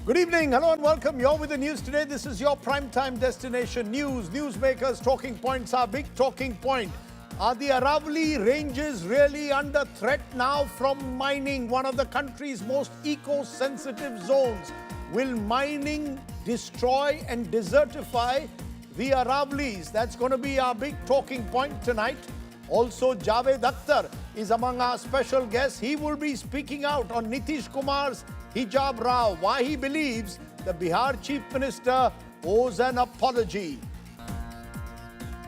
Good evening, hello and welcome. You're with the news today. This is your primetime destination. News, newsmakers, talking points. Our big talking point. Are the Aravalli ranges really under threat now from mining, one of the country's most eco-sensitive zones? Will mining destroy and desertify the Aravallis? That's going to be our big talking point tonight. Also, Javed Akhtar is among our special guests. He will be speaking out on Nitish Kumar's hijab row, why he believes the Bihar Chief Minister owes an apology.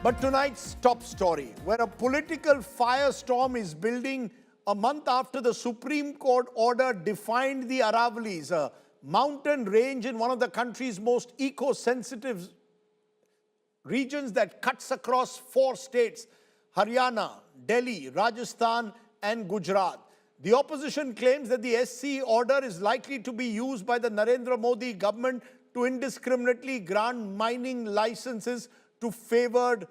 But tonight's top story, where a political firestorm is building a month after the Supreme Court order defined the Aravallis, a mountain range in one of the country's most eco-sensitive regions that cuts across 4 states, Haryana, Delhi, Rajasthan and Gujarat. The opposition claims that the SC order is likely to be used by the Narendra Modi government to indiscriminately grant mining licenses to favored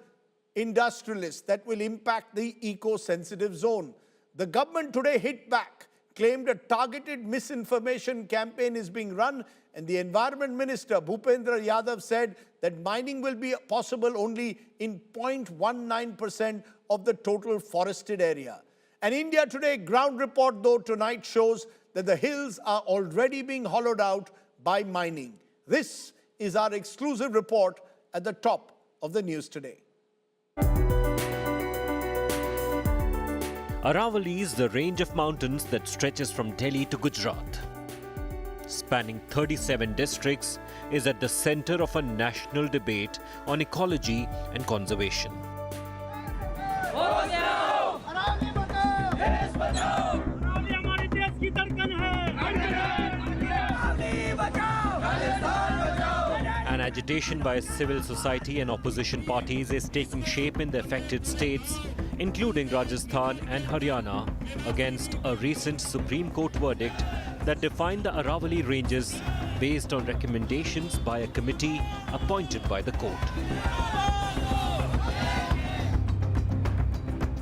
industrialists that will impact the eco-sensitive zone. The government today hit back, claimed a targeted misinformation campaign is being run, and the Environment Minister Bhupendra Yadav said that mining will be possible only in 0.19% of the total forested area. An India Today ground report, though, tonight shows that the hills are already being hollowed out by mining. This is our exclusive report at the top of the news today. Aravalli is the range of mountains that stretches from Delhi to Gujarat. Spanning 37 districts, is at the center of a national debate on ecology and conservation. An agitation by civil society and opposition parties is taking shape in the affected states, including Rajasthan and Haryana, against a recent Supreme Court verdict that defined the Aravalli ranges based on recommendations by a committee appointed by the court.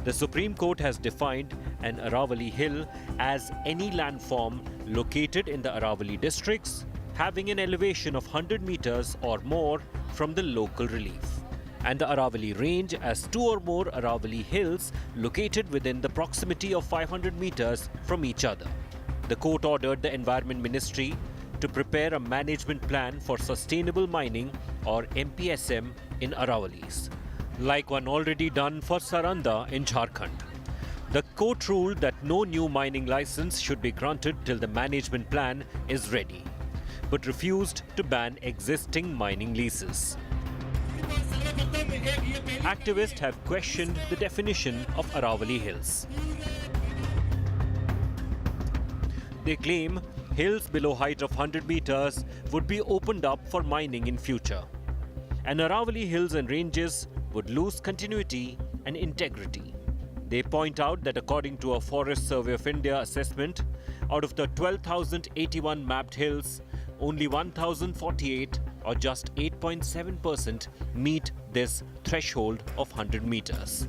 The Supreme Court has defined an Aravalli hill as any landform located in the Aravalli districts having an elevation of 100 meters or more from the local relief, and the Aravalli range as 2 or more Aravalli hills located within the proximity of 500 meters from each other. The court ordered the Environment Ministry to prepare a management plan for sustainable mining, or MPSM, in Aravallis, like one already done for Saranda in Jharkhand. The court ruled that no new mining license should be granted till the management plan is ready, but refused to ban existing mining leases. Activists have questioned the definition of Aravalli hills. They claim hills below height of 100 meters would be opened up for mining in future, and Aravalli hills and ranges would lose continuity and integrity. They point out that according to a Forest Survey of India assessment, out of the 12,081 mapped hills, only 1,048, or just 8.7%, meet this threshold of 100 meters.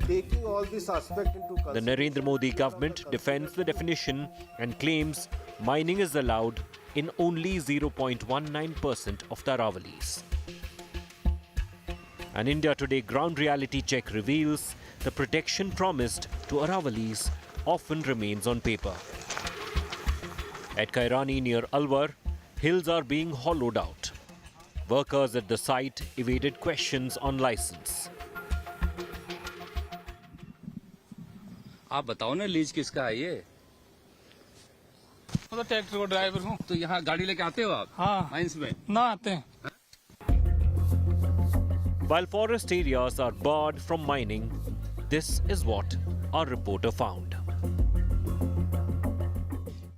Taking all this aspect into The Narendra Modi government defends the definition and claims mining is allowed in only 0.19% of the Aravallis. An India Today ground reality check reveals the protection promised to Aravallis often remains on paper. At Kairani near Alwar, hills are being hollowed out. Workers at the site evaded questions on license. आप बताओ ना lease किसका है ये? मैं तो tractor को driver हूँ। तो यहाँ गाड़ी लेके आते हो आप? हाँ। माइंस में? ना आते हैं। While forest areas are barred from mining, this is what our reporter found.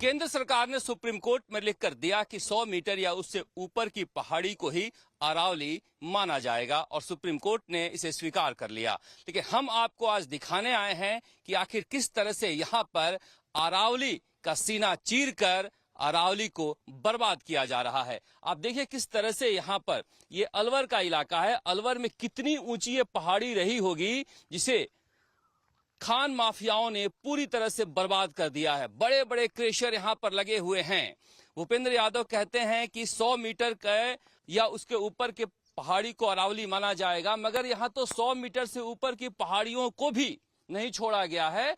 केंद्र सरकार ने सुप्रीम कोर्ट में लिख कर दिया कि 100 मीटर या उससे ऊपर की पहाड़ी को ही अरावली माना जाएगा, और सुप्रीम कोर्ट ने इसे स्वीकार कर लिया। लेकिन हम आपको आज दिखाने आए हैं कि आखिर किस तरह से यहाँ पर अरावली का सीना चीरकर अरावली को बर्बाद किया जा रहा है। आप देखिए किस तरह से यहाँ पर ये अलवर का इलाका है। अलवर में कितनी ऊंची ये पहाड़ी रही होगी जिसे खान माफियाओं ने पूरी तरह से बर्बाद कर दिया है। बड़े बड़े क्रेशर यहां पर लगे हुए हैं। भूपेंद्र यादव कहते हैं कि 100 मीटर का या उसके ऊपर के पहाड़ी को अरावली माना जाएगा, मगर यहां तो 100 मीटर से ऊपर की पहाड़ियों को भी नहीं छोड़ा गया है।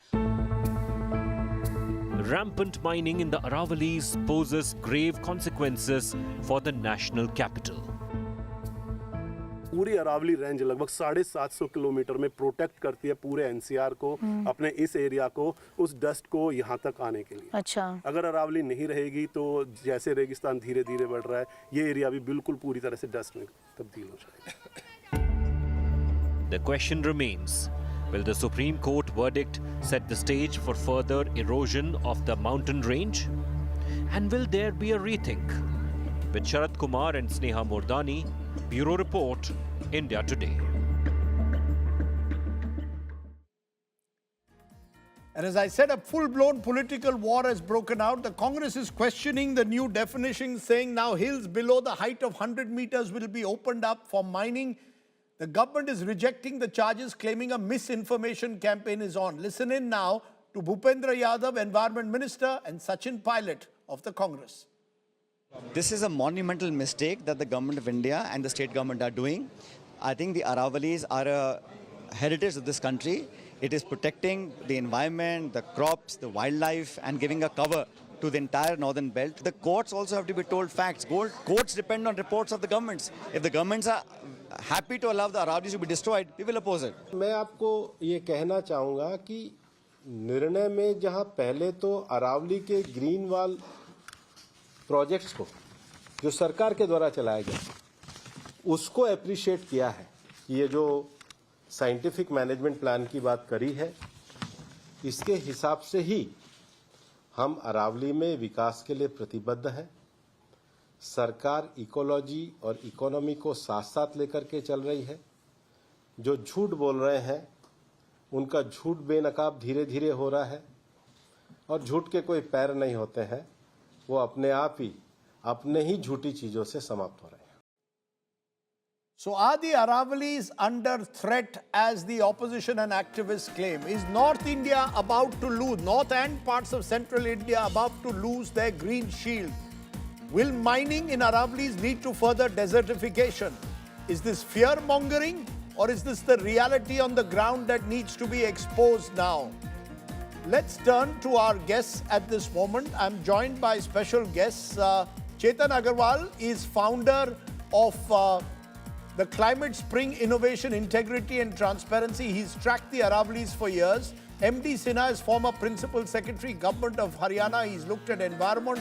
Rampant mining in the Aravallis poses grave consequences for the national capital. पूरी अरावली रेंज लगभग 750 किलोमीटर में प्रोटेक्ट करती है पूरे एनसीआर को, अपने इस एरिया को, उस डस्ट को यहाँ तक आने के लिए। अच्छा, अगर अरावली नहीं रहेगी तो जैसे रेगिस्तान धीरे धीरे बढ़ रहा है, ये एरिया भी बिल्कुल पूरी तरह से डस्ट में तब्दील हो जाएगा। The question remains, will the Supreme Court verdict set the stage for further erosion of the mountain range? And will there be a rethink? With Sharad Kumar and Sneha Mordani, Bureau Report, India Today. And as I said, a full-blown political war has broken out. The Congress is questioning the new definition, saying now hills below the height of 100 meters will be opened up for mining. The government is rejecting the charges, claiming a misinformation campaign is on. Listen in now to Bhupendra Yadav, Environment Minister, and Sachin Pilot of the Congress. This is a monumental mistake that the government of India and the state government are doing. I think the Aravallis are a heritage of this country. It is protecting the environment, the crops, the wildlife, and giving a cover to the entire northern belt. The courts also have to be told facts. Courts depend on reports of the governments. If the governments are happy to allow the Aravallis to be destroyed, we will oppose it. मैं आपको ये कहना चाहूँगा कि निर्णय में जहाँ पहले तो अरावली के ग्रीन वॉल प्रोजेक्ट्स को जो सरकार के द्वारा चलाया गया उसको एप्रिशिएट किया है कि ये जो साइंटिफिक मैनेजमेंट प्लान की बात करी है इसके हिसाब से ही हम अरावली में विकास के लिए प्रतिबद्ध हैं। सरकार इकोलॉजी और इकोनॉमी को साथ साथ लेकर के चल रही है। जो झूठ बोल रहे हैं उनका झूठ बेनकाब धीरे धीरे हो रहा है और झूठ के कोई पैर नहीं होते हैं, वो अपने आप ही अपने ही झूठी चीजों से समाप्त हो रहे हैं। So are the Aravallis under threat as the opposition and activists claim? Is North India about to lose, North and parts of Central India about to lose their green shield? Will mining in Aravallis lead to further desertification? Is this fear-mongering or is this the reality on the ground that needs to be exposed now? Let's turn to our guests at this moment. I'm joined by special guests. Chetan Agarwal is founder of the Climate Spring Innovation, Integrity and Transparency. He's tracked the Aravallis for years. MD Sinha is former Principal Secretary, Government of Haryana. He's looked at environment.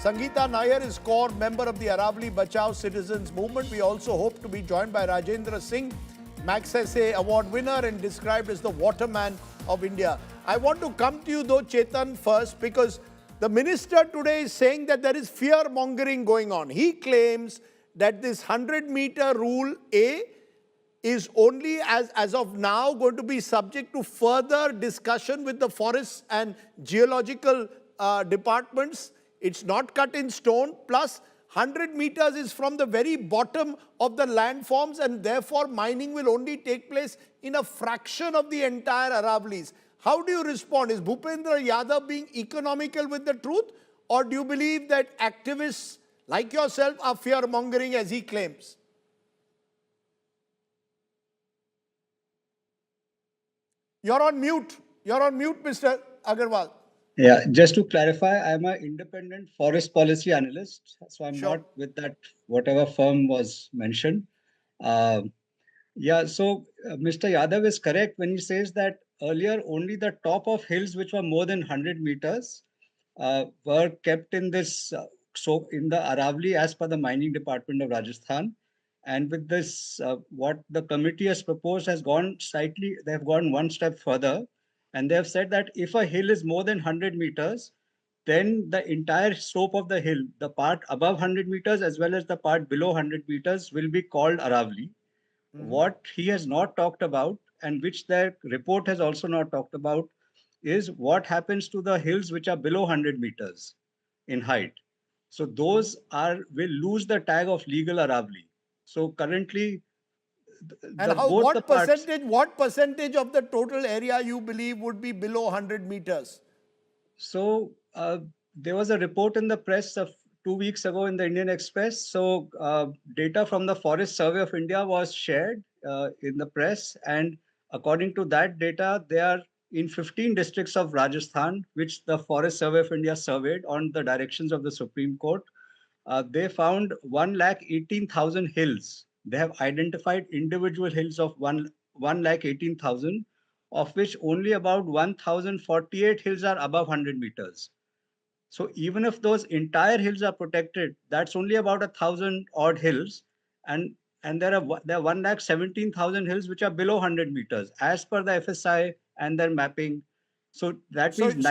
Sangeeta Nair is core member of the Aravalli Bachao Citizens Movement. We also hope to be joined by Rajendra Singh, Magsaysay Award winner and described as the waterman of India. I want to come to you though, Chetan, first, because the minister today is saying that there is fear-mongering going on. He claims that this 100-meter rule A is only as of now going to be subject to further discussion with the forests and geological departments. It's not cut in stone. Plus, 100 meters is from the very bottom of the landforms and therefore mining will only take place in a fraction of the entire Aravallis. How do you respond? Is Bhupendra Yadav being economical with the truth, or do you believe that activists like yourself are fear-mongering as he claims? You're on mute. You're on mute, Mr. Agarwal. Yeah, just to clarify, I'm an independent forest policy analyst, so I'm Sure. not with that whatever firm was mentioned. So Mr. Yadav is correct when he says that earlier only the top of hills which were more than 100 meters were kept in this, in the Aravalli as per the mining department of Rajasthan. And with this, what the committee has proposed has gone slightly, they have gone one step further. And they have said that if a hill is more than 100 meters, then the entire slope of the hill, the part above 100 meters as well as the part below 100 meters will be called Aravalli. What he has not talked about, and which their report has also not talked about, is what happens to the hills which are below 100 meters in height. So those will lose the tag of legal Aravalli. So currently, And both the parts. what percentage of the total area you believe would be below 100 meters? So there was a report in the press of 2 weeks ago in the Indian Express. So data from the Forest Survey of India was shared in the press, and according to that data, they are in 15 districts of Rajasthan, which the Forest Survey of India surveyed on the directions of the Supreme Court. They found 118,000 hills. They have identified individual hills of 118,000, of which only about 1,048 hills are above 100 meters. So even if those entire hills are protected, that's only about 1,000 odd hills, and there are 117,000 hills which are below 100 meters as per the FSI and their mapping. So that means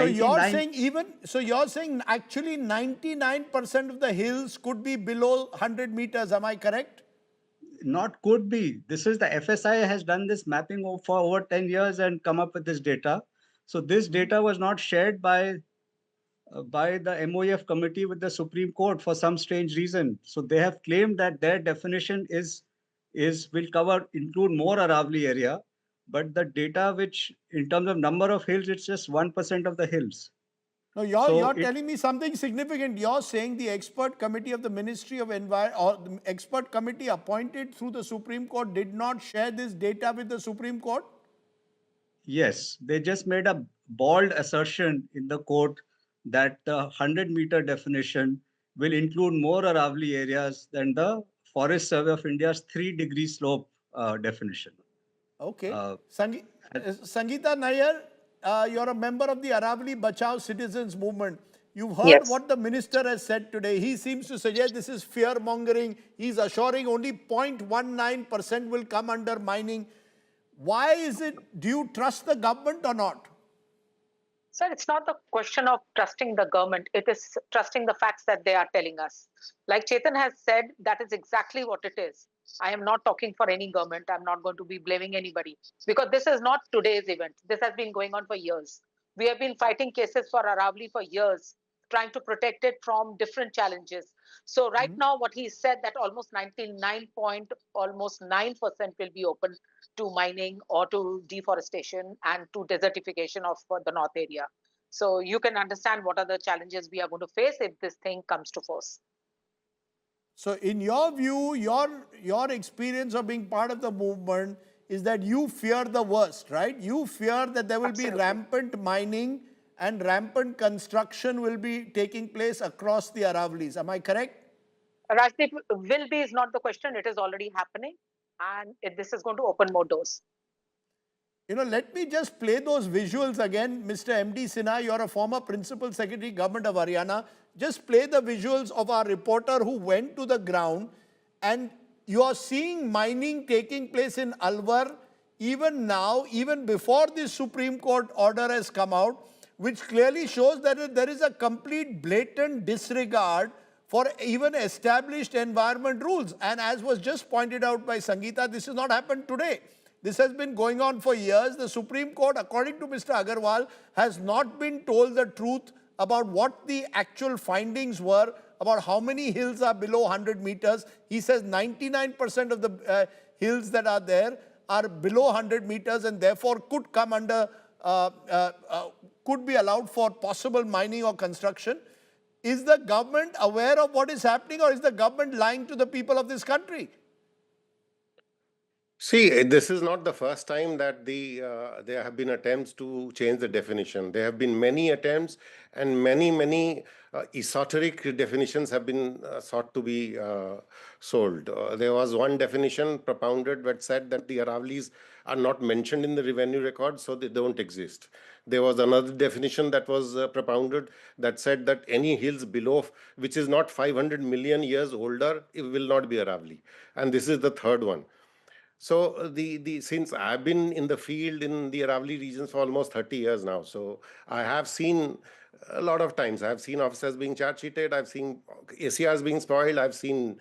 You're saying actually 99% of the hills could be below 100 meters. Am I correct? Not could be. This is the FSI has done this mapping for over 10 years and come up with this data. So this data was not shared by the MOEF committee with the Supreme Court for some strange reason. So they have claimed that their definition will include more Aravalli area, but the data which in terms of number of hills, it's just 1% of the hills. No, you're telling me something significant. You're saying the expert committee of the Ministry of Environment, or the expert committee appointed through the Supreme Court, did not share this data with the Supreme Court? Yes, they just made a bold assertion in the court that the 100-meter definition will include more Aravalli areas than the Forest Survey of India's 3-degree slope definition. Okay. Sangeeta Nair, you're a member of the Aravalli Bachao Citizens Movement. You've heard what the minister has said today. He seems to suggest this is fear-mongering. He's assuring only 0.19% will come under mining. Why is it? Do you trust the government or not? Sir, it's not the question of trusting the government. It is trusting the facts that they are telling us. Like Chetan has said, that is exactly what it is. I am not talking for any government. I'm not going to be blaming anybody, because this is not today's event. This has been going on for years. We have been fighting cases for Aravalli for years, trying to protect it from different challenges. So right now, what he said, that almost 99.9% will be open to mining or to deforestation and to desertification of the north area. So you can understand what are the challenges we are going to face if this thing comes to force. So in your view, your experience of being part of the movement is that you fear the worst, right? You fear that there will be rampant mining and rampant construction will be taking place across the Aravallis. Am I correct? Rajdeep, will be is not the question. It is already happening. And this is going to open more doors. Let me just play those visuals again. Mr. M.D. Sinha, you're a former Principal Secretary, Government of Haryana. Just play the visuals of our reporter who went to the ground, and you are seeing mining taking place in Alwar even now, even before this Supreme Court order has come out, which clearly shows that there is a complete blatant disregard for even established environment rules. And as was just pointed out by Sangeeta, this has not happened today. This has been going on for years. The Supreme Court, according to Mr. Agarwal, has not been told the truth about what the actual findings were, about how many hills are below 100 meters. He says 99% of the hills that are there are below 100 meters and therefore could come under, could be allowed for possible mining or construction. Is the government aware of what is happening, or is the government lying to the people of this country? See, this is not the first time that there have been attempts to change the definition. There have been many attempts, and many esoteric definitions have been sought to be sold. There was one definition propounded that said that the Aravallis are not mentioned in the revenue record, so they don't exist. There was another definition that was propounded that said that any hills below, which is not 500 million years older, it will not be Aravalli. And this is the third one. So since I've been in the field in the Aravalli regions for almost 30 years now, so I have seen a lot of times. I've seen officers being charge sheeted, I've seen ACRs being spoiled, I've seen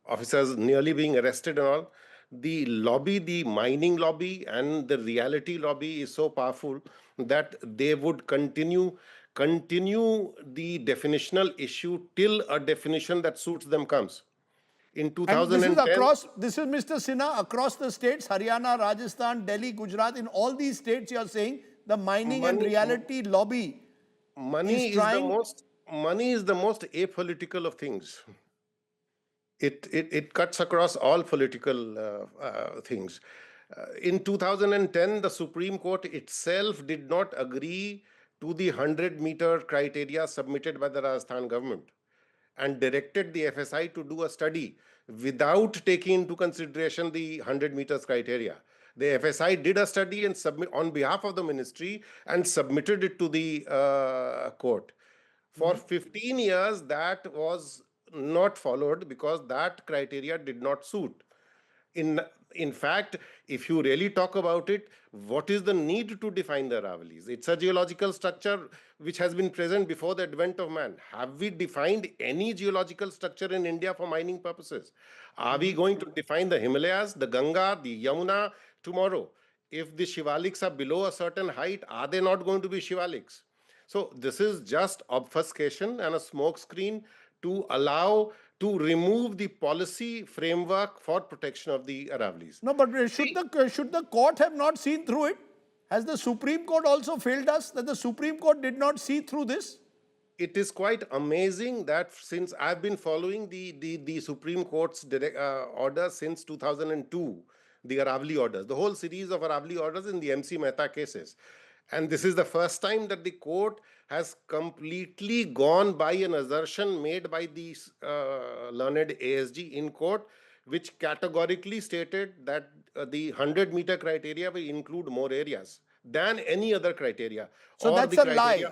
officers nearly being arrested and all. The lobby, the mining lobby and the reality lobby is so powerful that they would continue the definitional issue till a definition that suits them comes. In And 2010, this is Mr. Sinha, across the states, Haryana, Rajasthan, Delhi, Gujarat, in all these states you are saying the mining and reality lobby money is is the trying. most apolitical of things. It cuts across all political things. In 2010, the Supreme Court itself did not agree to the 100-meter criteria submitted by the Rajasthan government and directed the FSI to do a study without taking into consideration the 100 meters criteria. The FSI did a study and submit on behalf of the ministry and submitted it to the court. For 15 years, that was not followed because that criteria did not suit. In fact, if you really talk about it, what is the need to define the Aravallis? It's a geological structure which has been present before the advent of man. Have we defined any geological structure in India for mining purposes? Are we going to define the Himalayas, the Ganga, the Yamuna tomorrow? If the Shivaliks are below a certain height, are they not going to be Shivaliks? So this is just obfuscation and a smokescreen to allow to remove the policy framework for protection of the Aravallis. No, but should the court have not seen through it? Has the Supreme Court also failed us that the Supreme Court did not see through this? It is quite amazing that since I've been following the Supreme Court's order since 2002, the Aravalli orders, the whole series of Aravalli orders in the MC Mehta cases. And this is the first time that the court has completely gone by an assertion made by the learned ASG in court, which categorically stated that the 100-meter criteria will include more areas than any other criteria. So that's a lie.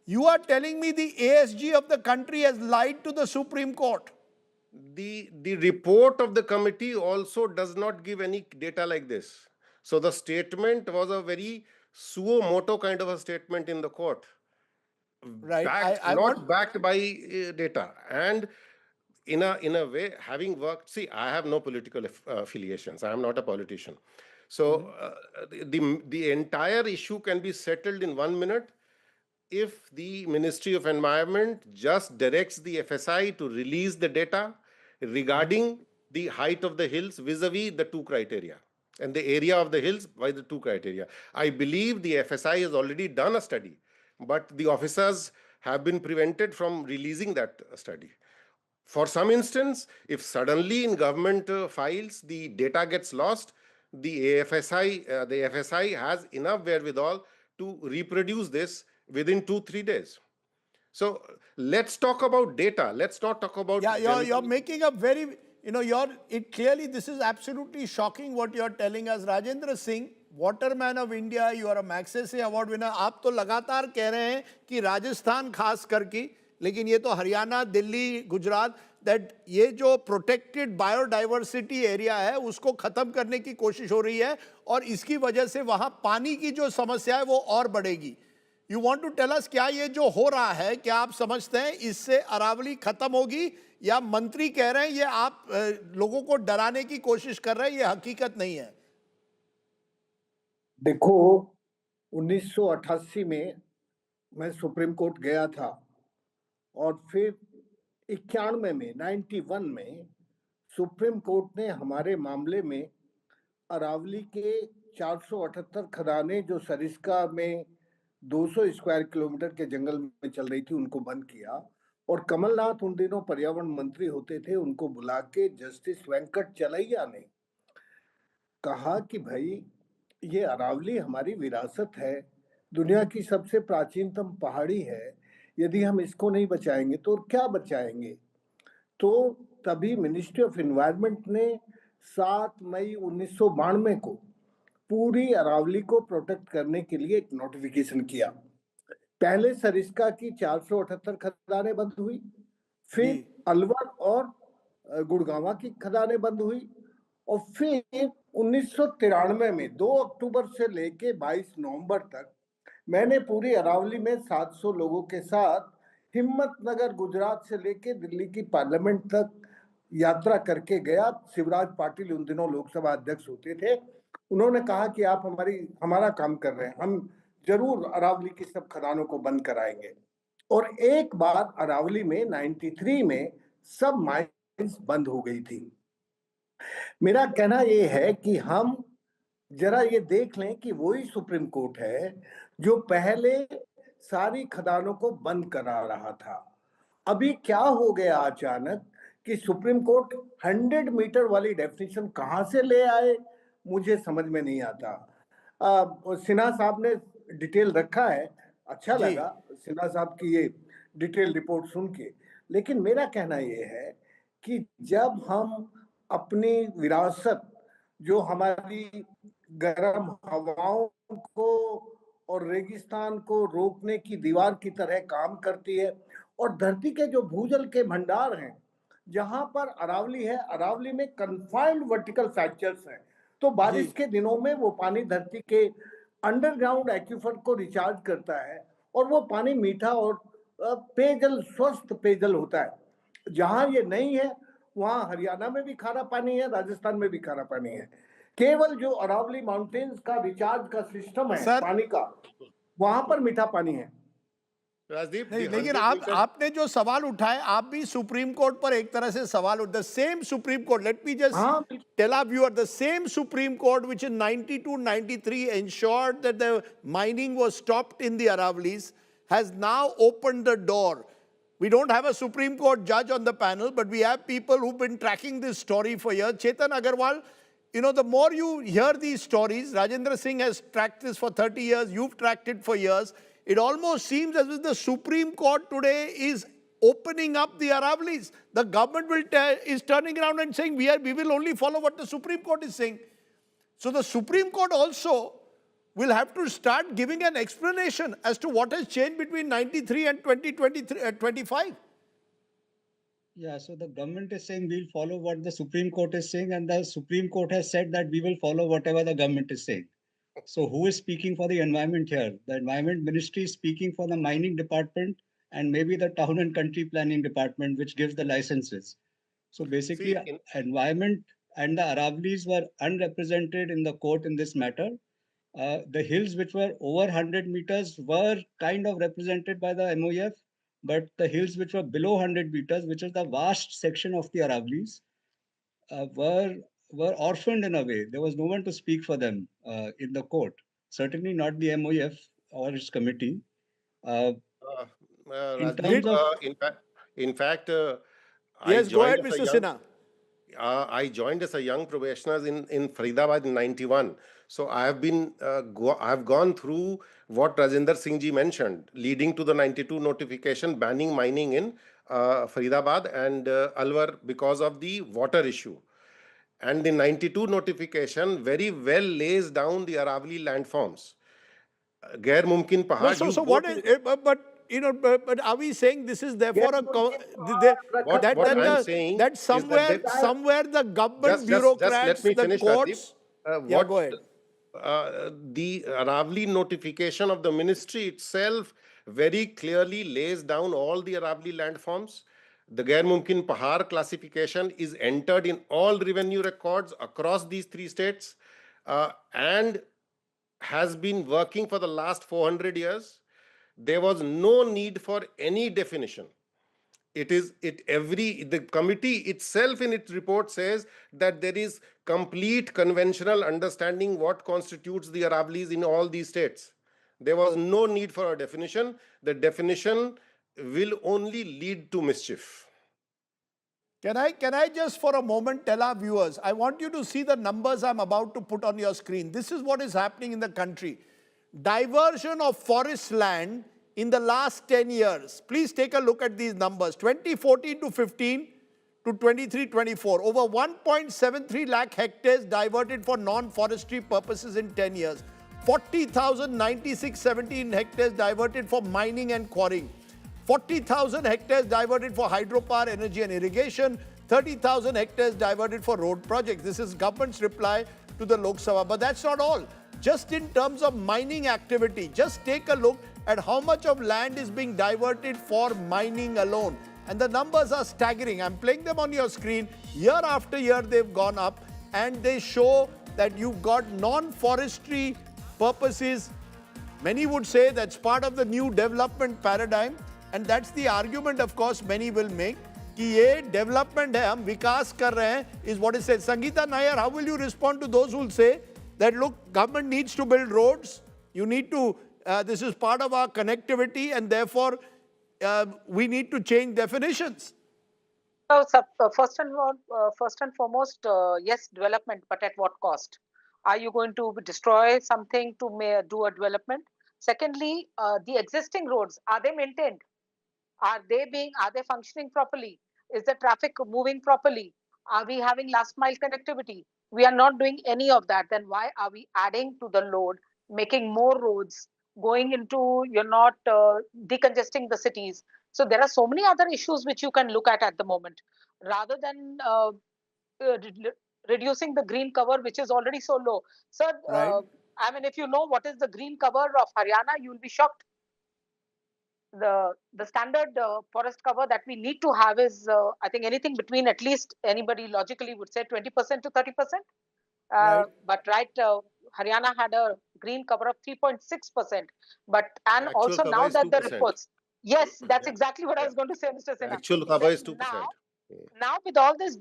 You are telling me the ASG of the country has lied to the Supreme Court. The report of the committee also does not give any data like this. So the statement was a very suo moto kind of a statement in the court. Right. Backed by data. And in a way, having worked, see, I have no political affiliations. I am not a politician. So the entire issue can be settled in 1 minute if the Ministry of Environment just directs the FSI to release the data regarding the height of the hills vis-a-vis the two criteria and the area of the hills by the two criteria. I believe the FSI has already done a study, but the officers have been prevented from releasing that study. For some instance, if suddenly in government files the data gets lost, the FSI has enough wherewithal to reproduce this within 2-3 days. So let's talk about data. Let's not talk about. Yeah, you're making a very, clearly this is absolutely shocking what you're telling us. Rajendra Singh, Waterman of India, you are a Magsaysay award winner. आप तो लगातार कह रहे हैं कि राजस्थान खास करके, लेकिन ये तो हरियाणा, दिल्ली, गुजरात, that ये जो प्रोटेक्टेड बायोडाइवर्सिटी एरिया है उसको खत्म करने की कोशिश हो रही है और इसकी वजह से वहां पानी की जो समस्या है वो और बढ़ेगी. You want to tell us क्या ये जो हो रहा है, क्या आप समझते हैं इससे अरावली खत्म होगी या मंत्री कह रहे हैं ये आप लोगों को डराने की कोशिश कर रहे हैं, ये हकीकत नहीं है? देखो 1988 में मैं सुप्रीम कोर्ट गया था और फिर 91 में सुप्रीम कोर्ट ने हमारे मामले में अरावली के 478 खदानें जो सरिस्का में 200 स्क्वायर किलोमीटर के जंगल में चल रही थी उनको बंद किया और कमलनाथ उन दिनों पर्यावरण मंत्री होते थे, उनको बुला के जस्टिस वेंकट चलैया ने कहा कि भाई ये अरावली हमारी विरासत है, दुनिया की सबसे प्राचीनतम पहाड़ी है, यदि हम इसको नहीं बचाएंगे तो क्या बचाएंगे? तो तभी मिनिस्ट्री ऑफ एनवायरनमेंट ने 7 मई 1992 को पूरी अरावली को प्रोटेक्ट करने के लिए एक नोटिफिकेशन किया. पहले सरिस्का की 478 खदानें बंद हुई, फिर अलवर और गुड़गांवा की खदानें बंद हुई और फिर 1993 में 2 अक्टूबर से लेके 22 नवंबर तक मैंने पूरी अरावली में 700 लोगों के साथ हिम्मतनगर गुजरात से लेके दिल्ली की पार्लियामेंट तक यात्रा करके गया. शिवराज पाटिल उन दिनों लोकसभा अध्यक्ष होते थे. उन्होंने कहा कि आप हमारा काम कर रहे हैं, हम जरूर अरावली की सब खदानों को बंद कराएंगे. और एक बार अरावली में 93 में सब लाइंस बंद हो गई थी। मेरा कहना ये है कि हम जरा ये देख लें कि वही सुप्रीम कोर्ट है जो पहले सारी खदानों को बंद करा रहा था। अभी क्या हो गया अचानक कि सुप्रीम कोर्ट 100 मीटर वाली डेफिनेशन कहां से ले आए, मुझे समझ में नहीं आता। सिन्हा साहब ने डिटेल रखा है, अच्छा लगा सिन्हा साहब की ये डिटेल रिपोर्ट सुन के। लेकिन मेरा कहना ये है कि जब हम अपनी विरासत, जो हमारी गर्म हवाओं को और रेगिस्तान को रोकने की दीवार की तरह काम करती है, और धरती के जो भूजल के भंडार हैं, जहां पर अरावली है, अरावली में कन्फाइंड वर्टिकल फ्रैक्चर्स हैं, तो बारिश के दिनों में वो पानी धरती के अंडरग्राउंड एक्यूफर को रिचार्ज करता है और वो पानी मीठा और पेयजल, स्वस्थ पेयजल होता है। जहां ये नहीं है वहां हरियाणा में भी खारा पानी है, राजस्थान में भी खारा पानी है। केवल जो अरावली माउंटेन्स का रिचार्ज का सिस्टम है पानी का, वहां पर मीठा पानी है। राजदीप, नहीं, लेकिन आपने जो सवाल उठाए, आप भी सुप्रीम कोर्ट पर एक तरह से सवाल उठाए। Same supreme court, let me just tell our viewer, the same supreme court which in 92-93 ensured that the mining was stopped in the Aravallis has now opened the door. We don't have a Supreme Court judge on the panel, but we have people who've been tracking this story for years. Chetan Agarwal, you know, the more you hear these stories, Rajendra Singh has tracked this for 30 years, you've tracked it for years. It almost seems as if the Supreme Court today is opening up the Aravallis. The government is turning around and saying, we will only follow what the Supreme Court is saying. So the Supreme Court also will have to start giving an explanation as to what has changed between 93 and 2025. Yeah, so the government is saying we'll follow what the Supreme Court is saying, and the Supreme Court has said that we will follow whatever the government is saying. So who is speaking for the environment here? The Environment Ministry is speaking for the Mining Department and maybe the Town and Country Planning Department, which gives the licenses. So basically, environment and the Aravallis were unrepresented in the court in this matter. The hills which were over 100 meters were kind of represented by the MOF, but the hills which were below 100 meters, which is the vast section of the Aravallis, were orphaned in a way. There was no one to speak for them in the court. Certainly not the MOF or its committee. In fact, yes, go ahead, Mr. Sinha. I joined as a young professional in Faridabad in 91. So I have been, I've gone through what Rajendra Singh ji mentioned, leading to the 92 notification banning mining in Faridabad and Alwar because of the water issue. And the 92 notification very well lays down the Aravalli landforms. Gair Mumkin Pahad. No, so what is, but you know, but are we saying this is therefore that somewhere the government bureaucrats, the courts? Yeah, go ahead. The Aravalli notification of the ministry itself very clearly lays down all the Aravalli landforms. The Gair Mumkin Pahar classification is entered in all revenue records across these three states and has been working for the last 400 years. There was no need for any definition. The committee itself in its report says that there is complete conventional understanding what constitutes the Aravallis in all these states. There was no need for a definition. The definition will only lead to mischief. Can I just for a moment tell our viewers, I want you to see the numbers I'm about to put on your screen. This is what is happening in the country. Diversion of forest land in the last 10 years. Please take a look at these numbers. 2014 to 15 to 23-24. Over 1.73 lakh hectares diverted for non-forestry purposes in 10 years. 40,096.17 hectares diverted for mining and quarrying. 40,000 hectares diverted for hydropower, energy and irrigation. 30,000 hectares diverted for road projects. This is government's reply to the Lok Sabha. But that's not all. Just in terms of mining activity, just take a look at how much of land is being diverted for mining alone. And the numbers are staggering. I'm playing them on your screen. Year after year, they've gone up. And they show that you've got non-forestry purposes. Many would say that's part of the new development paradigm. And that's the argument, of course, many will make. कि ये development है, हम विकास कर रहे हैं, is what is said. Sangeeta Nair, how will you respond to those who will say that look, government needs to build roads, you need to, this is part of our connectivity and therefore we need to change definitions. So, first and foremost, yes, development, but at what cost? Are you going to destroy something to do a development? Secondly, the existing roads, are they maintained? Are they functioning properly? Is the traffic moving properly? Are we having last mile connectivity? We are not doing any of that. Then why are we adding to the load, making more roads, going into, you're not decongesting the cities? So there are so many other issues which you can look at the moment, rather than reducing the green cover, which is already so low. Sir, Right. I mean, if you know what is the green cover of Haryana, you will be shocked. The standard forest cover that we need to have is, I think, anything between, at least anybody logically would say, 20% to 30%. Right. But Haryana had a green cover of 3.6%. But and Actual also cover now is that the 2%. reports, yes, that's Yeah. exactly what I Yeah. was going to say, Mr. Sinha. Actual cover is Then 2%. now with all this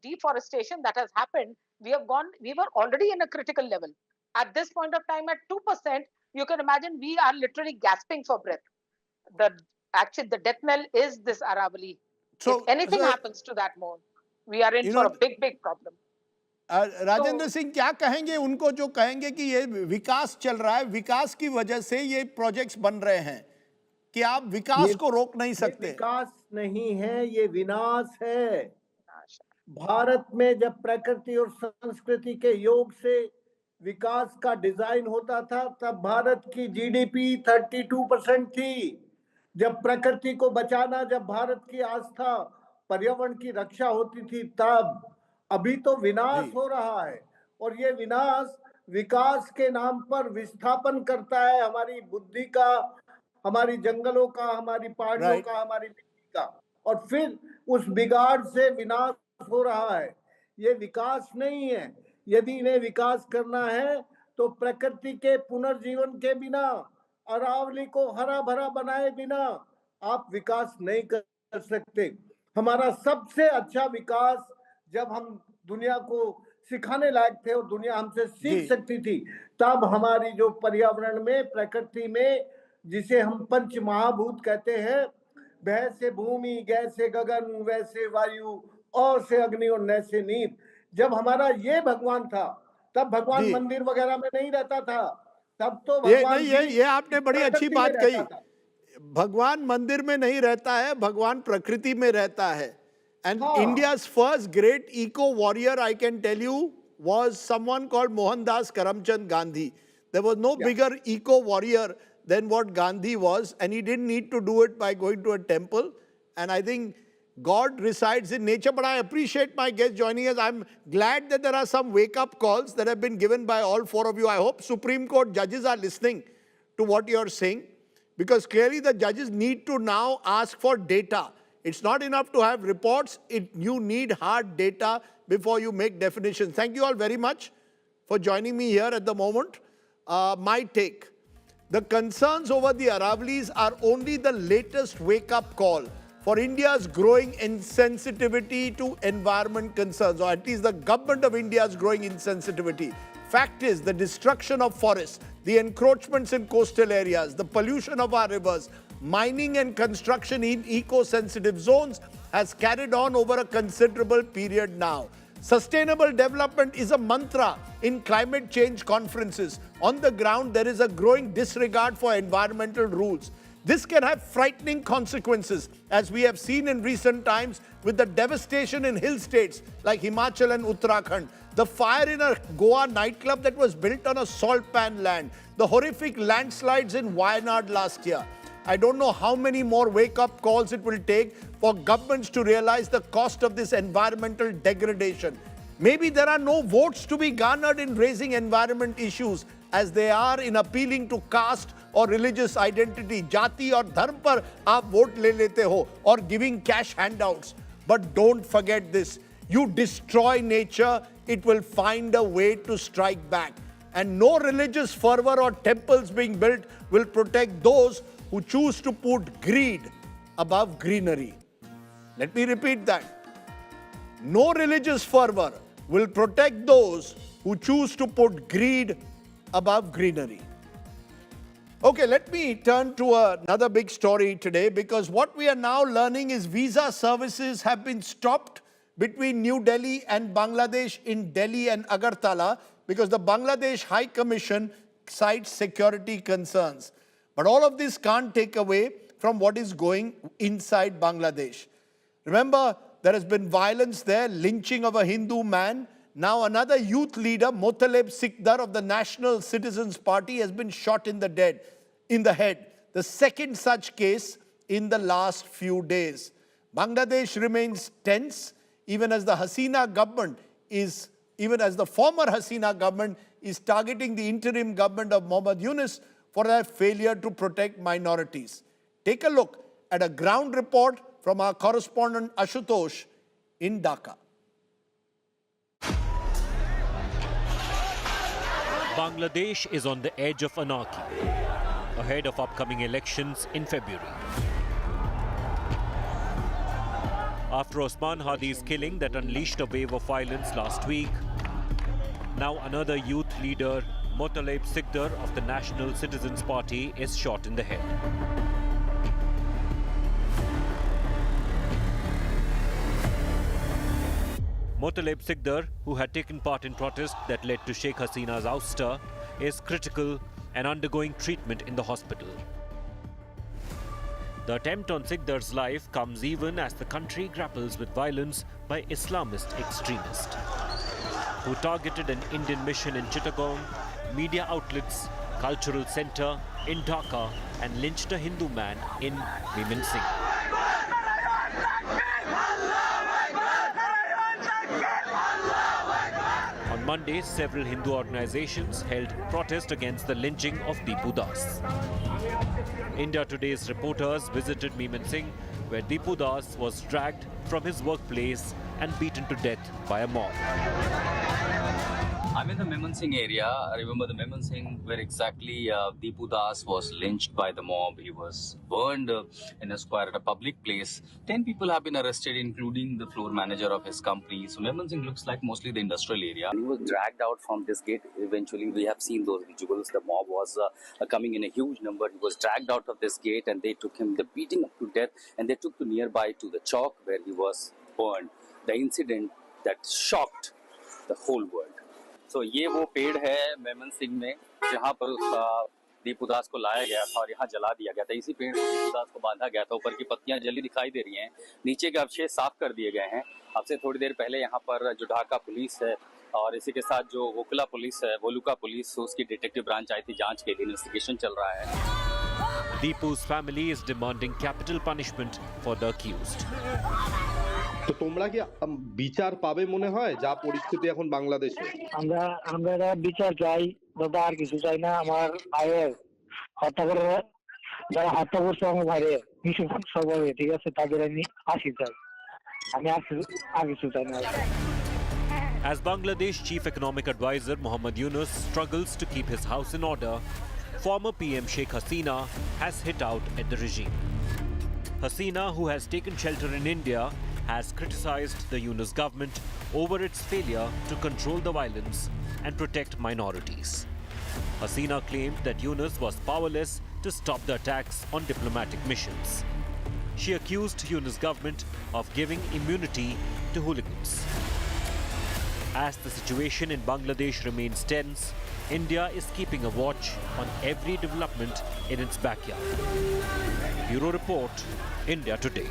deforestation that has happened, we were already in a critical level. At this point of time, at 2%, you can imagine we are literally gasping for breath. The death knell is this Aravalli. If So, anything sir, happens to that more, we are in you for know, a big problem. Rajendra Singh क्या कहेंगे उनको जो कहेंगे कि ये विकास चल रहा है, विकास की वजह से ये प्रोजेक्ट्स बन रहे हैं, कि आप विकास को रोक नहीं ये सकते? विकास नहीं है, ये विनाश है। भारत में जब प्रकृति और संस्कृति के योग से विकास का डिजाइन होता था, तब भारत की जीडीपी 32% थी। जब प्रकृति को बचाना, जब भारत की आस्था पर्यावरण की रक्षा होती थी, तब अभी तो विनाश हो रहा है, और ये विनाश विकास के नाम पर विस्थापन करता है हमारी बुद्धि का, हमारी जंगलों का, हमारी पहाड़ियों का, हमारी मिट्टी का, और फिर उस बिगाड़ से विनाश हो रहा है। ये विकास नहीं है। यदि इन्हें विकास करना है तो प्रकृति के पुनर्जीवन के बिना, अरावली को हरा भरा बनाए बिना आप विकास नहीं कर सकते। हमारा सबसे अच्छा विकास जब हम दुनिया को सिखाने लायक थे और दुनिया हमसे सीख सकती थी, तब हमारी जो पर्यावरण में, प्रकृति में, जिसे हम पंच महाभूत कहते हैं, वह से भूमि, गैस से गगन, वैसे वायु, और से अग्नि और न से नीर, जब हमारा ये भगवान था, तब भगवान मंदिर वगैरह में नहीं रहता था, तब तो भगवान ये आपने बड़ी अच्छी बात कही। था। भगवान मंदिर में नहीं रहता है, भगवान प्रकृति में रहता है। And India's first great eco warrior, I can tell you, was someone called Mohandas Karamchand Gandhi. There was no bigger eco warrior than what Gandhi was, and he didn't need to do it by going to a temple. And I think God resides in nature, but I appreciate my guests joining us. I'm glad that there are some wake-up calls that have been given by all four of you. I hope Supreme Court judges are listening to what you're saying, because clearly the judges need to now ask for data. It's not enough to have reports. You need hard data before you make definitions. Thank you all very much for joining me here at the moment. My take. The concerns over the Aravallis are only the latest wake-up call for India's growing insensitivity to environment concerns, or at least the government of India's growing insensitivity. Fact is, the destruction of forests, the encroachments in coastal areas, the pollution of our rivers, mining and construction in eco-sensitive zones has carried on over a considerable period now. Sustainable development is a mantra in climate change conferences. On the ground, there is a growing disregard for environmental rules. This can have frightening consequences, as we have seen in recent times with the devastation in hill states like Himachal and Uttarakhand, the fire in a Goa nightclub that was built on a salt pan land, the horrific landslides in Wayanad last year. I don't know how many more wake-up calls it will take for governments to realize the cost of this environmental degradation. Maybe there are no votes to be garnered in raising environment issues as they are in appealing to caste or religious identity. Jati or dharm par aap vote le lete ho, or giving cash handouts. But don't forget this. You destroy nature, it will find a way to strike back. And no religious fervor or temples being built will protect those who choose to put greed above greenery. Let me repeat that. No religious fervor will protect those who choose to put greed above greenery. Okay, let me turn to another big story today, because what we are now learning is visa services have been stopped between New Delhi and Bangladesh in Delhi and Agartala because the Bangladesh High Commission cites security concerns. But all of this can't take away from what is going inside Bangladesh. Remember, there has been violence there, lynching of a Hindu man. Now another youth leader, Motaleb Sikdar of the National Citizens Party, has been shot in the head. The second such case in the last few days. Bangladesh remains tense, even as the former Hasina government is targeting the interim government of Mohammad Yunus for their failure to protect minorities. Take a look at a ground report from our correspondent Ashutosh in Dhaka. Bangladesh is on the edge of anarchy, ahead of upcoming elections in February. After Osman Hadi's killing that unleashed a wave of violence last week, now another youth leader, Motaleb Sikdar of the National Citizens Party, is shot in the head. Motaleb Sikdar, who had taken part in protests that led to Sheikh Hasina's ouster, is critical and undergoing treatment in the hospital. The attempt on Sikdar's life comes even as the country grapples with violence by Islamist extremists, who targeted an Indian mission in Chittagong, media outlets, cultural center in Dhaka, and lynched a Hindu man in Meeman Singh. On Monday, several Hindu organizations held protest against the lynching of Deepu Das. India Today's reporters visited Meeman Singh, where Deepu Das was dragged from his workplace and beaten to death by a mob. I'm in the Meeman Singh area. I remember the Meeman Singh where exactly Deepu Das was lynched by the mob. He was burned in a square at a public place. 10 people have been arrested, including the floor manager of his company. So Meeman Singh looks like mostly the industrial area. He was dragged out from this gate. Eventually, we have seen those visuals. The mob was coming in a huge number. He was dragged out of this gate and they took him, the beating up to death, and they took him nearby to the chalk where he was burned. The incident that shocked the whole world. तो ये वो पेड़ है मेमन सिंह में जहाँ पर उसका दीपू दास को लाया गया था और यहाँ जला दिया गया था। इसी पेड़ पर दीपू दास को बांधा गया था। ऊपर की पत्तियां जली दिखाई दे रही हैं, नीचे के अवशेष साफ कर दिए गए हैं। अब से थोड़ी देर पहले यहाँ पर जो ढाका पुलिस है और इसी के साथ जो वोकला पुलिस है, वोलुका पुलिस, उसकी डिटेक्टिव ब्रांच आई थी जांच के लिए। इन्वेस्टिगेशन चल रहा है। Deepu's family is demanding capital punishment for the accused. তো তোমরা কি বিচার পাবে মনে হয় যা পরিস্থিতি এখন বাংলাদেশে? আমরা বিচার চাই দাদা, আর কিছু চাই না। আমার ভাইয়ের হত্যা করে যারা হত্যা করছে আমার ভাইয়ের নিঃসন্তান সবাই, ঠিক আছে, তাদের আমি ফাঁসি চাই। আমি আর কিছু চাই না। As Bangladesh Chief Economic Advisor Mohammad Yunus struggles to keep his house in order, former PM Sheikh Hasina has hit out at the regime. Hasina, who has taken shelter in India, has criticized the Yunus government over its failure to control the violence and protect minorities. Hasina claimed that Yunus was powerless to stop the attacks on diplomatic missions. She accused Yunus government of giving immunity to hooligans. As the situation in Bangladesh remains tense, India is keeping a watch on every development in its backyard. Bureau Report, India Today.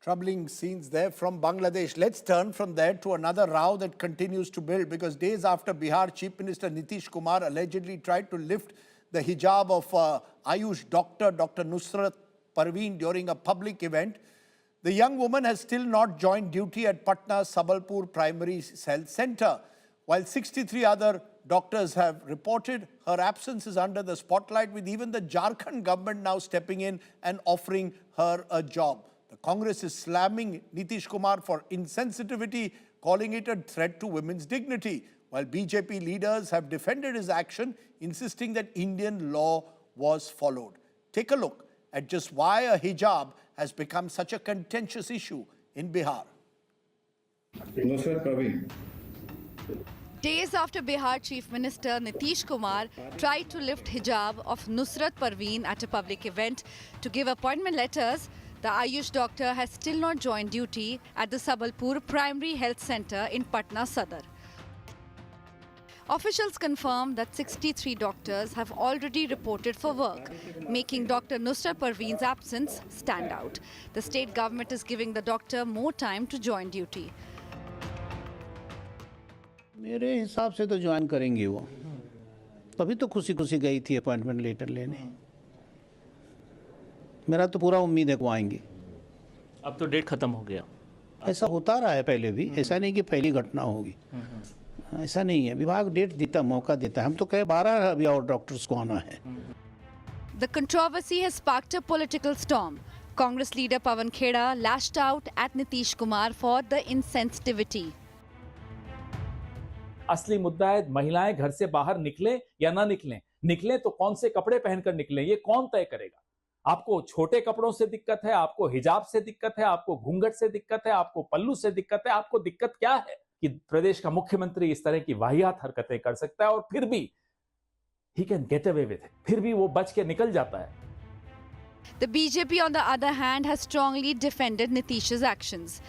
Troubling scenes there from Bangladesh. Let's turn from there to another row that continues to build, because days after Bihar Chief Minister Nitish Kumar allegedly tried to lift the hijab of Ayush doctor, Dr. Nusrat Parveen, during a public event, the young woman has still not joined duty at Patna's Sabalpur Primary Health Center. While 63 other doctors have reported, her absence is under the spotlight, with even the Jharkhand government now stepping in and offering her a job. The Congress is slamming Nitish Kumar for insensitivity, calling it a threat to women's dignity, while BJP leaders have defended his action, insisting that Indian law was followed. Take a look at just why a hijab has become such a contentious issue in Bihar. Days after Bihar Chief Minister Nitish Kumar tried to lift hijab of Nusrat Parveen at a public event to give appointment letters, the Ayush doctor has still not joined duty at the Sabalpur Primary Health Centre in Patna Sadar. Officials confirm that 63 doctors have already reported for work, making Dr. Nusrat Parveen's absence stand out. The state government is giving the doctor more time to join duty. मेरे हिसाब से तो join करेंगी वो, तभी तो खुशी खुशी गई थी अपॉइंटमेंट लेटर लेने। मेरा तो पूरा उम्मीद है कि वो आएंगी। अब तो डेट खत्म हो गया। ऐसा होता रहा है पहले भी, ऐसा नहीं कि पहली घटना होगी, ऐसा नहीं है। विभाग डेट देता, मौका देता है। हम तो कहे 12 अभी और डॉक्टर्स को आना है। The controversy has sparked a political storm. Congress leader Pawan Kheda lashed out at Nitish Kumar for the insensitivity. असली मुद्दा है महिलाएं घर से बाहर निकलें या ना निकलें, निकलें तो कौन से कपड़े पहनकर निकलें, ये कौन तय करेगा? आपको छोटे कपड़ों से दिक्कत है, आपको हिजाब से दिक्कत है, आपको घूंघट से दिक्कत है, आपको पल्लू से दिक्कत है, आपको दिक्कत क्या है कि प्रदेश का मुख्यमंत्री इस तरह की वाहियात हरकतें कर सकता है और फिर भी he can get away with it, फिर भी वो बच के निकल जाता है। The BJP, on the other hand, has strongly defended Nitish's actions.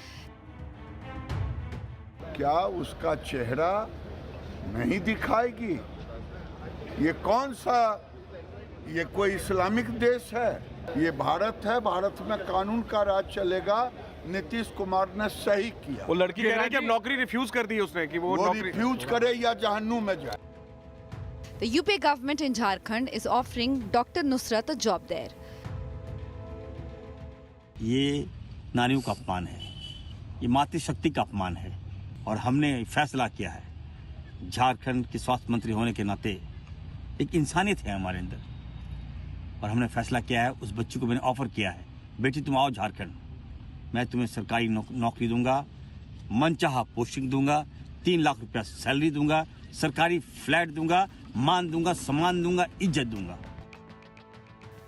क्या उसका चेहरा नहीं दिखाएगी? ये कौन सा, ये कोई इस्लामिक देश है? ये भारत है, भारत में कानून का राज चलेगा। नीतीश कुमार ने सही किया। वो लड़की कह रही है कि अब नौकरी रिफ्यूज कर दी उसने, कि वो नौकरी रिफ्यूज करे या जहन्नुम में जाए। The UP government in Jharkhand is offering Dr. Nusrat a job there. ये नारियों का अपमान है, ये मातृशक्ति का अपमान है और हमने फैसला किया है, झारखंड के स्वास्थ्य मंत्री होने के नाते एक इंसानियत है हमारे अंदर और हमने फैसला किया है, उस बच्ची को मैंने ऑफर किया है, बेटी तुम आओ झारखंड, मैं तुम्हें सरकारी नौकरी दूंगा, मनचाहा पोस्टिंग दूंगा, 3 लाख रुपया सैलरी दूंगा, सरकारी फ्लैट दूंगा, मान दूंगा, सम्मान दूंगा, इज्जत दूंगा।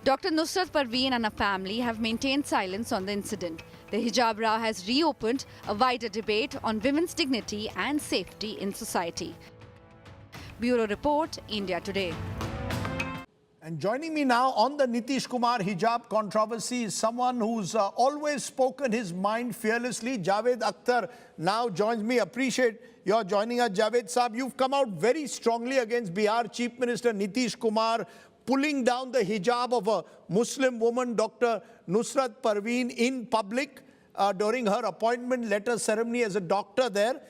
Dr. Nusrat Parveen and her family have maintained silence on the incident. The hijab row has reopened a wider debate on women's dignity and safety in society. Bureau Report, India Today. And joining me now on the Nitish Kumar hijab controversy is someone who's always spoken his mind fearlessly. Javed Akhtar now joins me. Appreciate your joining us, Javed Saab. You've come out very strongly against Bihar Chief Minister Nitish Kumar pulling down the hijab of a Muslim woman, Dr. Nusrat Parveen, in public during her appointment letter ceremony as a doctor there.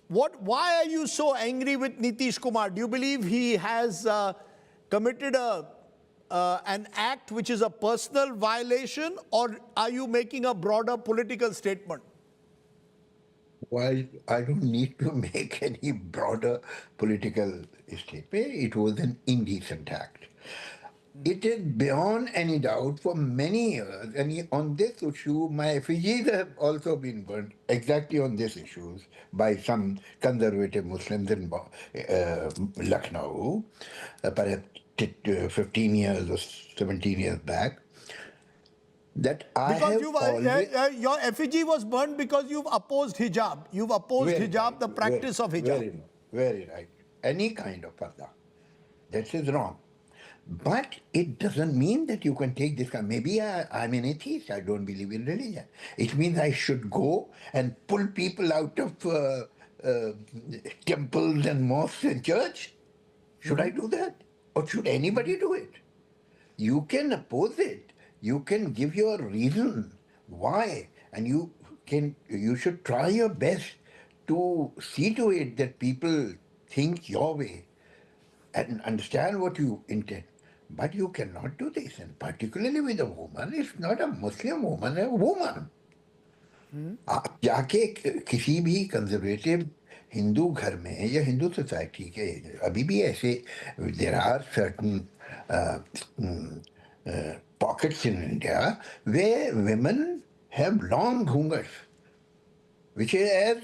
Why are you so angry with Nitish Kumar? Do you believe he has committed an act which is a personal violation, or are you making a broader political statement? Well, I don't need to make any broader political statement. It was an indecent act. It is beyond any doubt for many years, and on this issue, my effigies have also been burnt exactly on these issues by some conservative Muslims in Lucknow, perhaps 15 years or 17 years back. That I because your effigy was burned because you've opposed hijab. You've opposed hijab, the practice of hijab. Very right. Any kind of parda. That is wrong. But it doesn't mean that you can take this. Maybe I'm an atheist. I don't believe in religion. It means I should go and pull people out of temples and mosques and church. Should I do that? Or should anybody do it? You can oppose it. You can give your reason why, and you should try your best to see to it that people think your way and understand what you intend. But you cannot do this, and particularly with a woman. It's not a Muslim woman, a woman. आप जाके किसी भी conservative Hindu घर में या Hindu society के अभी भी ऐसे there are certain pockets in India where women have long ghungats, which is as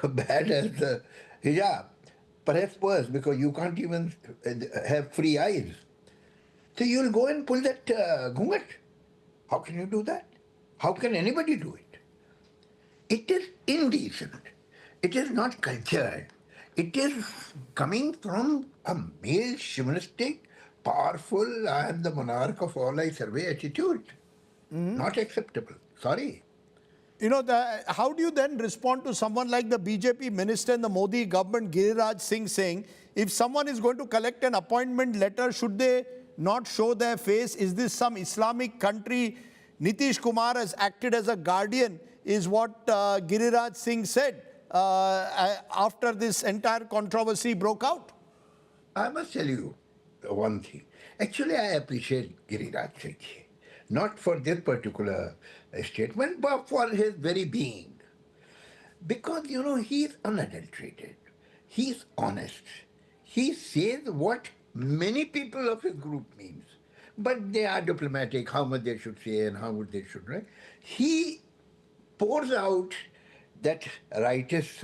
bad as the hijab. Perhaps worse, because you can't even have free eyes. So you'll go and pull that gungat. How can you do that? How can anybody do it? It is indecent. It is not cultured. It is coming from a male chauvinistic, powerful, I am the monarch of all I survey attitude. Not acceptable. Sorry. You know, how do you then respond to someone like the BJP minister in the Modi government, Giriraj Singh, saying, if someone is going to collect an appointment letter, should they not show their face? Is this some Islamic country? Nitish Kumar has acted as a guardian, is what Giriraj Singh said after this entire controversy broke out. I must tell you one thing. Actually, I appreciate Giriraj Singh, not for this particular statement, but for his very being. Because, you know, he is unadulterated. He is honest. He says what many people of his group means. But they are diplomatic, how much they should say and how much they should write. He pours out that righteous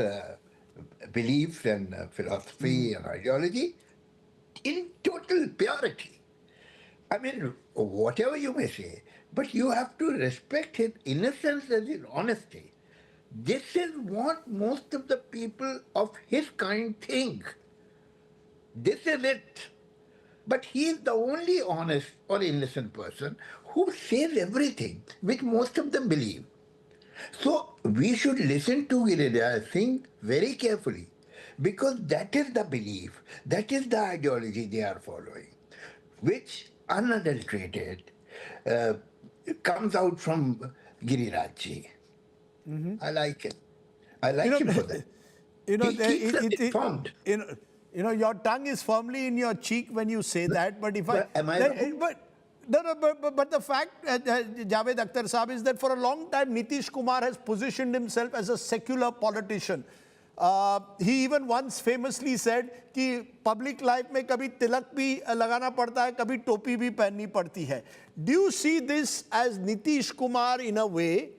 beliefs and philosophy and ideology in total purity. I mean, whatever you may say, but you have to respect his innocence and his honesty. This is what most of the people of his kind think. This is it. But he is the only honest or innocent person who says everything, which most of them believe. So we should listen to Giriraj Singh very carefully, because that is the belief, that is the ideology they are following, which unadulterated comes out from Giriraj Ji. I like it. I like him for that. You know, He keeps us informed. You know, your tongue is firmly in your cheek when you say that. But if I, am I then, but the fact, Javed Akhtar Saab, is that for a long time Nitish Kumar has positioned himself as a secular politician. He even once famously said कि public life में कभी तिलक भी लगाना पड़ता है, कभी टोपी भी पहननी पड़ती है. Do you see this as Nitish Kumar in a way?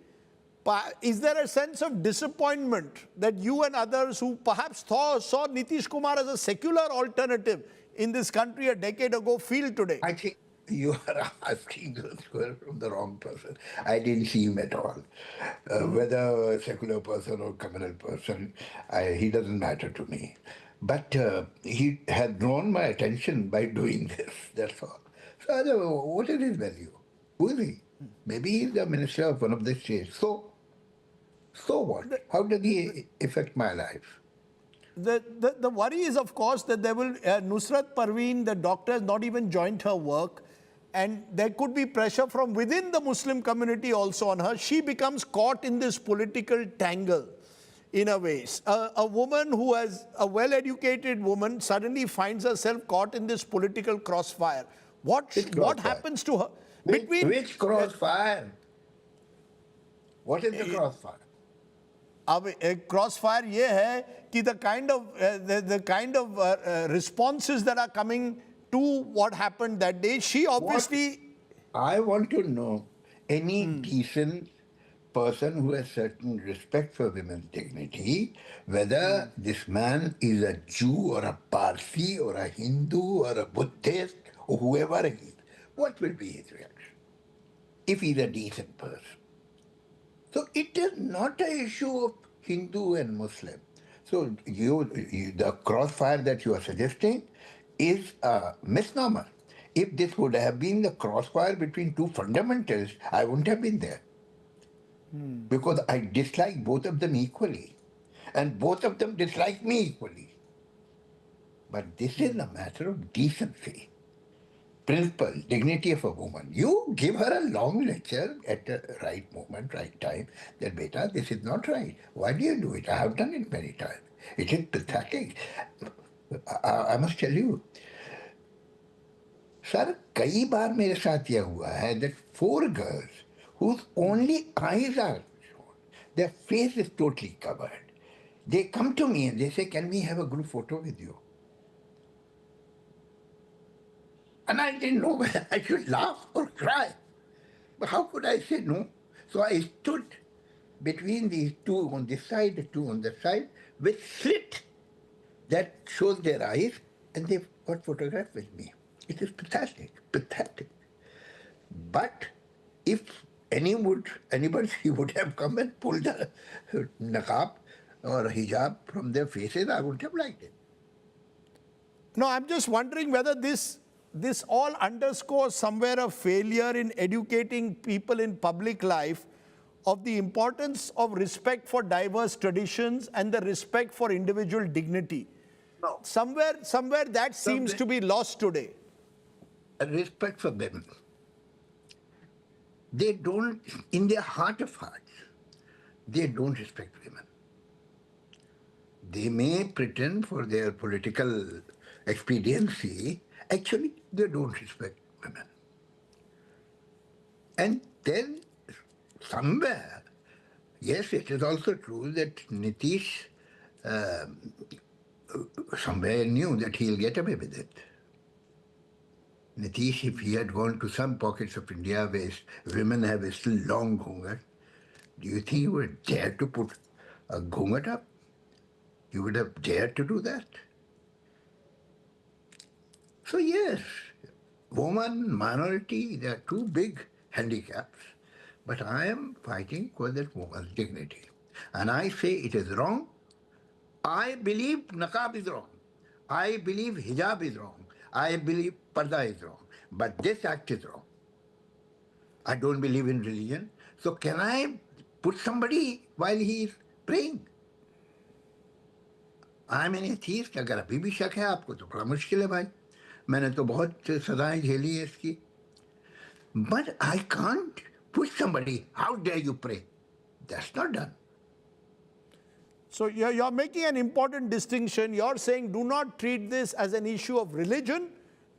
Is there a sense of disappointment that you and others who perhaps saw Nitish Kumar as a secular alternative in this country a decade ago feel today? I think you are asking those questions from the wrong person. I didn't see him at all. Whether a secular person or communal person, he doesn't matter to me. But he has drawn my attention by doing this, that's all. So what is his value? Who is he? Maybe he's the minister of one of the states. So what? How does he affect my life? The worry is, of course, that there will, Nusrat Parveen, the doctor, has not even joined her work. And there could be pressure from within the Muslim community also on her. She becomes caught in this political tangle in a way. A woman who has, a well-educated woman suddenly finds herself caught in this political crossfire. What happens to her? Which crossfire? What is the crossfire? अब एक crossfire ये है कि the kind of responses that are coming to what happened that day, she obviously... I want to know any decent person who has certain respect for women's dignity, whether this man is a Jew or a Parsi or a Hindu or a Buddhist or whoever he is, what will be his reaction if he's a decent person? So it is not an issue of Hindu and Muslim. So the crossfire that you are suggesting is a misnomer. If this would have been the crossfire between two fundamentalists, I wouldn't have been there. Because I dislike both of them equally. And both of them dislike me equally. But this is a matter of decency. Principle, dignity of a woman. You give her a long lecture at the right moment, right time, that beta, this is not right. Why do you do it? I have done it many times. It is pathetic. I must tell you, sir, कई बार मेरे साथ यह हुआ है that 4 girls whose only eyes are shown, their face is totally covered. They come to me and they say, can we have a group photo with you? And I didn't know whether I should laugh or cry. But how could I say no? So I stood between these two on this side, the two on that side, with slit that shows their eyes, and they got photographed with me. It is pathetic, pathetic. But if anybody would have come and pulled the niqab or hijab from their faces, I would have liked it. No, I'm just wondering whether this all underscores somewhere a failure in educating people in public life of the importance of respect for diverse traditions and the respect for individual dignity. No. Somewhere that seems to be lost today. Respect for women. They don't, in their heart of hearts, they don't respect women. They may pretend for their political expediency, actually they don't respect women. And then somewhere, yes, it is also true that Nitish somewhere knew that he'll get away with it. Nitish, if he had gone to some pockets of India where women have a still long ghungat, do you think he would dare to put a ghungat up? You would have dared to do that? So yes, woman, minority, they are two big handicaps. But I am fighting for that woman's dignity. And I say it is wrong. I believe niqab is wrong. I believe hijab is wrong. I believe parda is wrong. But this act is wrong. I don't believe in religion. So can I put somebody while he is praying? I am an atheist. अगर अभी भी शक है आपको तो बड़ा मुश्किल है भाई. मैंने तो बहुत सजाएं झेली है इसकी. But I can't push somebody. How dare you pray? That's not done. So you're making an important distinction. You're saying do not treat this as an issue of religion.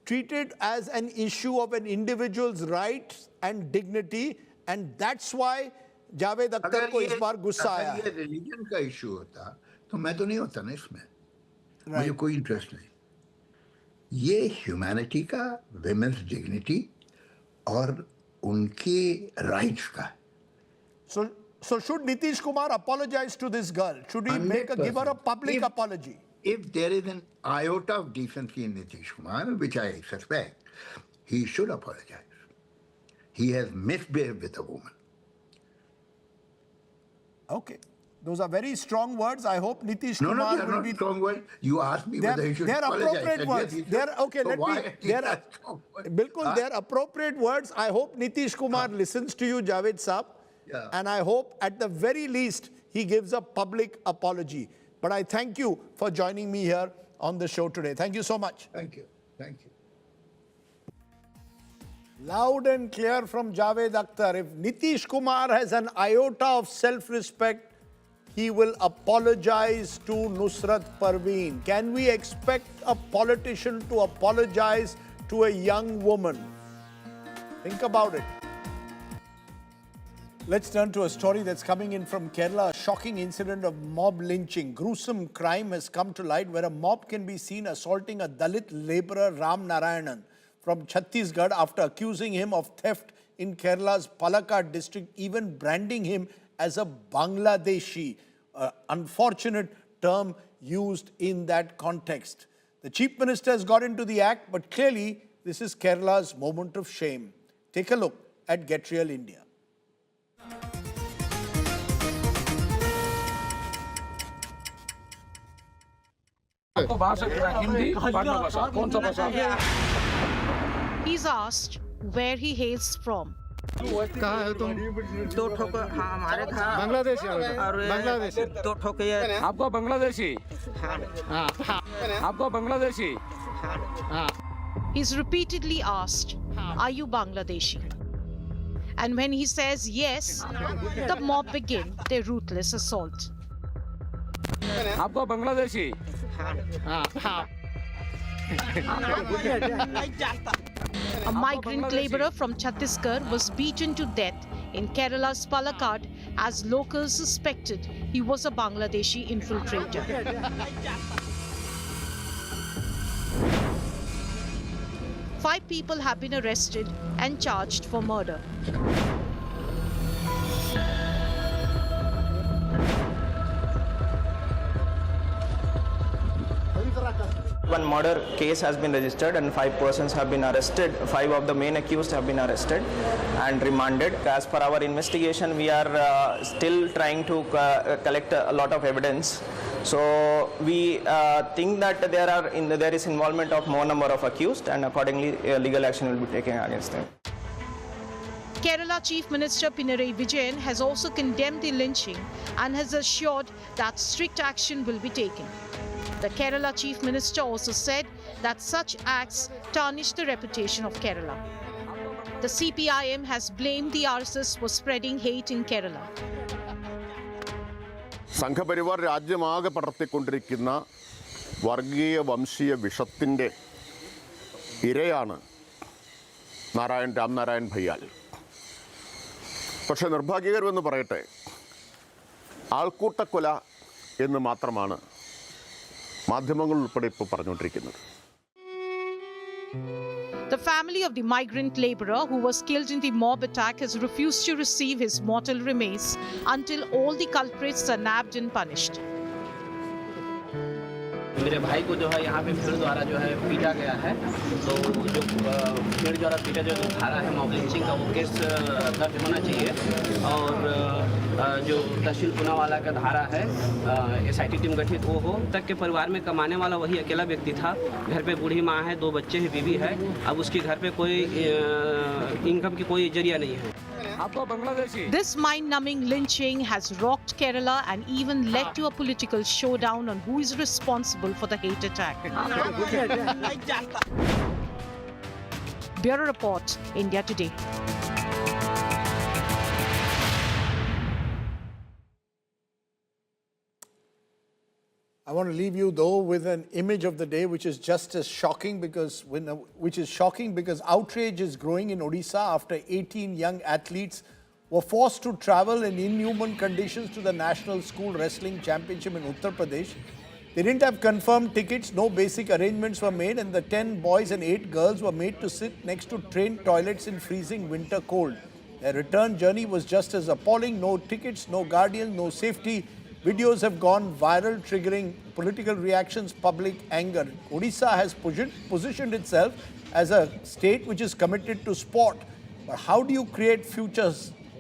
Treat it as an issue of an individual's rights and dignity. And that's why Javed Akhtar को इस बार गुस्सा आया है. अगर ये religion का issue होता तो मैं तो नहीं होता ना इसमें. मुझे कोई इंटरेस्ट नहीं. ये ह्यूमैनिटी का, women's dignity और उनके rights का. So should Nitish Kumar apologize to this girl? Should he give her a public apology? If there is an iota of decency in Nitish Kumar, which I suspect, he should apologize. He has misbehaved with a woman. Okay. Those are very strong words. I hope Nitish Kumar will be... strong words. You asked me whether he should apologize. Appropriate words. They're appropriate words. I hope Nitish Kumar listens to you, Javed Saab. Yeah. And I hope at the very least he gives a public apology. But I thank you for joining me here on the show today. Thank you so much. Thank you. Thank you. Loud and clear from Javed Akhtar. If Nitish Kumar has an iota of self-respect, he will apologize to Nusrat Parveen. Can we expect a politician to apologize to a young woman? Think about it. Let's turn to a story that's coming in from Kerala. A shocking incident of mob lynching. Gruesome crime has come to light where a mob can be seen assaulting a Dalit labourer Ram Narayanan from Chhattisgarh after accusing him of theft in Kerala's Palakkad district, even branding him as a Bangladeshi. Unfortunate term used in that context. The Chief Minister has got into the act, but clearly this is Kerala's moment of shame. Take a look at Get Real India. He's asked where he hails from. कहाँ है तुम? दो ठोक हमारे था बांग्लादेश बांग्लादेश दो ठोक आपको बांग्लादेशी आपको Bangladeshi He's repeatedly asked, are you Bangladeshi? And when he says yes, the mob begin their ruthless assault. आपको Bangladeshi A migrant labourer from Chhattisgarh was beaten to death in Kerala's Palakkad as locals suspected he was a Bangladeshi infiltrator. Five people have been arrested and charged for murder. murder case has been registered and 5 persons have been arrested. 5 of the main accused have been arrested and remanded. As per our investigation, we are still trying to collect a lot of evidence. So we think that there is involvement of more number of accused, and accordingly legal action will be taken against them. Kerala Chief Minister Pinarayi Vijayan has also condemned the lynching and has assured that strict action will be taken. The Kerala Chief Minister also said that such acts tarnish the reputation of Kerala. The CPIM has blamed the RSS for spreading hate in Kerala. Sangh Parivar രാജ്യമാകെ പടർത്തിക്കൊണ്ടിരിക്കുന്ന വർഗീയ വംശീയ വിഷത്തിൻ്റെ ഇരയാണ് രാംനാരായൺ ഭയ്യാൽ. പക്ഷേ നിർഭാഗ്യകരമെന്ന് പറയട്ടെ, ആൾക്കൂട്ടക്കൊല എന്ന് മാത്രമാണ് മാധ്യമങ്ങൾ ഉൾപ്പെടെ ഇപ്പോൾ പറഞ്ഞുകൊണ്ടിരിക്കുന്നത്. The family of the migrant laborer who was killed in the mob attack has refused to receive his mortal remains until all the culprits are nabbed and punished. मेरे भाई को जो है यहाँ पे भीड़ द्वारा जो है पीटा गया है, तो जो भीड़ द्वारा पीटा जो धारा है मॉब लिंचिंग का, वो केस दर्ज होना चाहिए. और जो तहसील पुनावाला का धारा है SIT टीम गठित वो हो. तक के परिवार में कमाने वाला वही अकेला व्यक्ति था. घर पे बूढ़ी माँ है, 2 बच्चे हैं, बीवी है. अब उसके घर पे कोई इनकम की कोई जरिया नहीं है. This mind-numbing lynching has rocked Kerala and even led to a political showdown on who is responsible for the hate attack. Bureau Report, India Today. I want to leave you though with an image of the day which is just as shocking because outrage is growing in Odisha after 18 young athletes were forced to travel in inhuman conditions to the National School Wrestling Championship in Uttar Pradesh. They didn't have confirmed tickets, no basic arrangements were made, and the 10 boys and 8 girls were made to sit next to train toilets in freezing winter cold. Their return journey was just as appalling: no tickets, no guardians, no safety. Videos have gone viral, triggering political reactions, public anger. Odisha has positioned itself as a state which is committed to sport. But how do you create future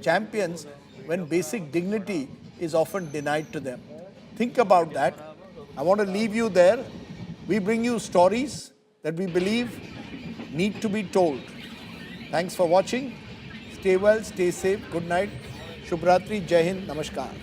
champions when basic dignity is often denied to them? Think about that. I want to leave you there. We bring you stories that we believe need to be told. Thanks for watching. Stay well, stay safe. Good night. Shubhratri, Jai Hind, Namaskar.